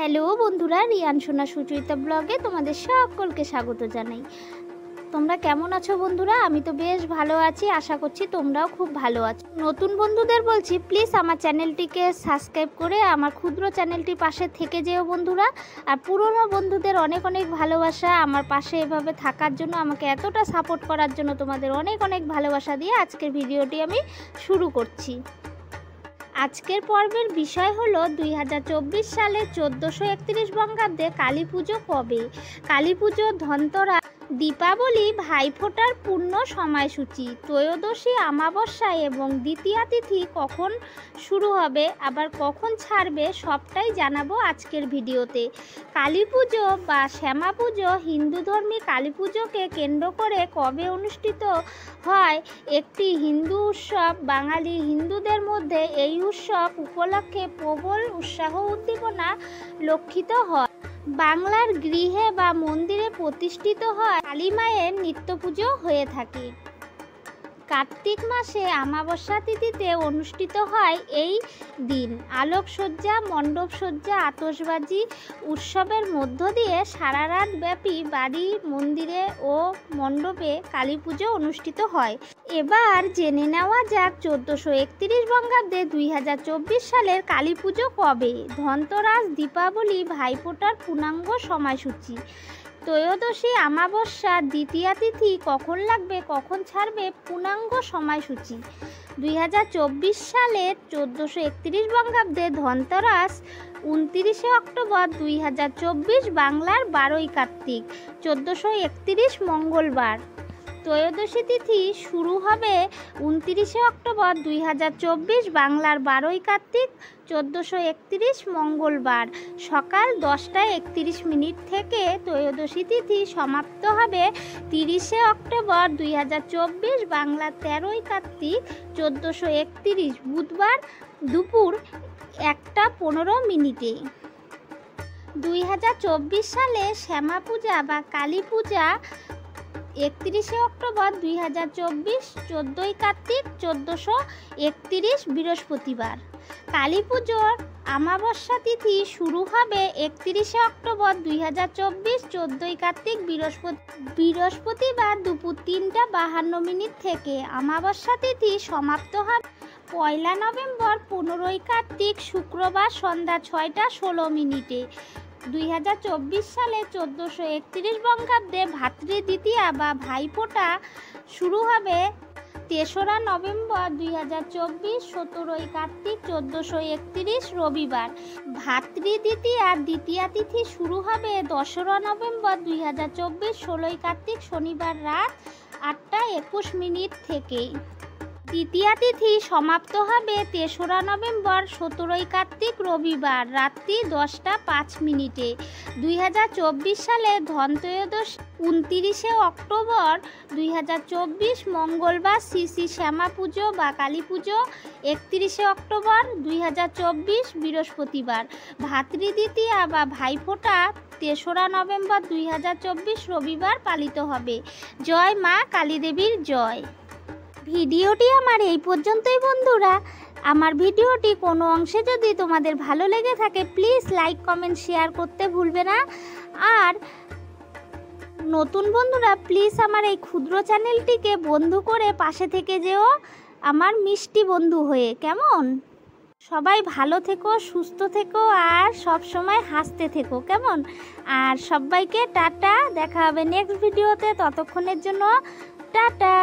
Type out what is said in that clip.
Hello বন্ধুরা, রিয়ান সোনা সুচরিতা ব্লগে তোমাদের সকলকে স্বাগত জানাই। তোমরা কেমন আছো বন্ধুরা? আমি তো বেশ ভালো আছি, আশা করছি তোমরাও খুব ভালো আছো। নতুন বন্ধুদের বলছি, প্লিজ আমার চ্যানেলটিকে সাবস্ক্রাইব করে আমার ক্ষুদ্র চ্যানেলটির পাশে থেকে যেও বন্ধুরা। আর পুরনো বন্ধুদের অনেক অনেক ভালোবাসা, আমার পাশে এভাবে থাকার জন্য, আমাকে এতটা সাপোর্ট করার জন্য তোমাদের অনেক অনেক ভালোবাসা দিয়ে আজকের ভিডিওটি আমি শুরু করছি। আজকের পর্বের বিষয় হলো 2024 সালে 1431 বঙ্গাব্দে কালী পুজো কবে। কালী পুজো, ধনতেরাস, দীপাবলি, ভাইফোঁটার পূর্ণ সময়সূচি, ত্রয়োদশী, অমাবস্যা এবং দ্বিতীয়া তিথি কখন শুরু হবে আবার কখন ছাড়বে সবটাই জানাবো আজকের ভিডিওতে। কালী পুজো বা শ্যামা পুজো, হিন্দুধর্মী কালী পুজোকে কেন্দ্র করে কবে অনুষ্ঠিত হয় একটি হিন্দু উৎসব। বাঙালি হিন্দুদের মধ্যে এই উৎসব উপলক্ষে প্রবল উৎসাহ উদ্দীপনা লক্ষিত হয়। বাংলার গৃহে বা মন্দিরে প্রতিষ্ঠিত হয় কালী মায়ের নিত্য পুজো হয়ে থাকে। কার্তিক মাসে অমাবস্যা তিথিতে অনুষ্ঠিত হয় এই দিন। আলোকসজ্জা, মণ্ডপসজ্জা, আতশবাজি উৎসবের মধ্য দিয়ে সারা রাত ব্যাপী বাড়ি, মন্দিরে ও মণ্ডপে কালী পুজো অনুষ্ঠিত হয়। এবার জেনে নেওয়া যাক 1431 বঙ্গাব্দে 2024 সালের কালী পুজো কবে। ধনতেরাস, দীপাবলি, ভাইফোঁটার পূর্ণাঙ্গ সময়সূচি, ত্রয়োদশী, অমাবস্যা, দ্বিতীয়া তিথি কখন লাগবে কখন ছাড়বে পূর্ণাঙ্গ সময়সূচি। 2024 সালের 1431 বঙ্গাব্দে ধনতেরাস 29 অক্টোবর 2024, বাংলার 12ই কার্তিক, 1431 মঙ্গলবার। ত্রয়োদশী তিথি শুরু হবে 29 অক্টোবর 2024, বাংলার 12ই কার্তিক, 1431 মঙ্গলবার, সকাল 10:31 থেকে। ত্রয়োদশী তিথি সমাপ্ত হবে 30 অক্টোবর 2024, বাংলা 13ই কার্তিক, 1431 বুধবার, দুপুর 1:15। 2024 সালে শ্যামা পূজা বা কালী পূজা 31 অক্টোবর 2024, 14ই কার্তিক, 1431 বৃহস্পতিবার। কালী পুজোর অমাবস্যা তিথি শুরু হবে 31 অক্টোবর 2024, 14ই কার্তিক, বৃহস্পতিবার দুপুর 3:52 থেকে। অমাবস্যা তিথি সমাপ্ত হবে 1 নভেম্বর, 15ই কার্তিক, শুক্রবার, সন্ধ্যা 6:16। 2024 সালে 1431 বঙ্গাব্দে ভাতৃদ্বিতীয়া বা ভাইফোঁটা শুরু হবে 3রা নভেম্বর 2024, 17ই কার্তিক, 1431 রবিবার। ভাতৃদ্বিতীয়ার দ্বিতীয়া তিথি শুরু হবে 10রা নভেম্বর 2024, 16ই কার্তিক, শনিবার, রাত 8:21 থেকে। তৃতীয়া তিথি সমাপ্ত হবে 3রা নভেম্বর, 17ই কার্তিক, রবিবার, রাত্রি 10:05। 2024 সালে ধনতেরাস 29 অক্টোবর 2024, মঙ্গলবার। শ্রী শ্রী শ্যামা পুজো বা কালী পুজো 31 অক্টোবর 2024, বৃহস্পতিবার। ভাতৃদ্বিতীয়া বা ভাইফোঁটা 3রা নভেম্বর 2024, রবিবার পালিত হবে। জয় মা কালী দেবীর জয়। ভিডিওটি আমার এই পর্যন্তই বন্ধুরা। আমার ভিডিওটি কোনো অংশে যদি তোমাদের ভালো লেগে থাকে প্লিজ লাইক, কমেন্ট, শেয়ার করতে ভুলবে না। আর নতুন বন্ধুরা প্লিজ আমার এই ক্ষুদ্র চ্যানেলটিকে বন্ধু করে পাশে থেকে যেও আমার মিষ্টি বন্ধু হয়ে। কেমন? সবাই ভালো থেকো, সুস্থ থেকো আর সব সময় হাসতে থেকো, কেমন? আর সবাইকে টাটা, দেখা হবে নেক্সট ভিডিওতে। ততক্ষণের জন্য টাটা।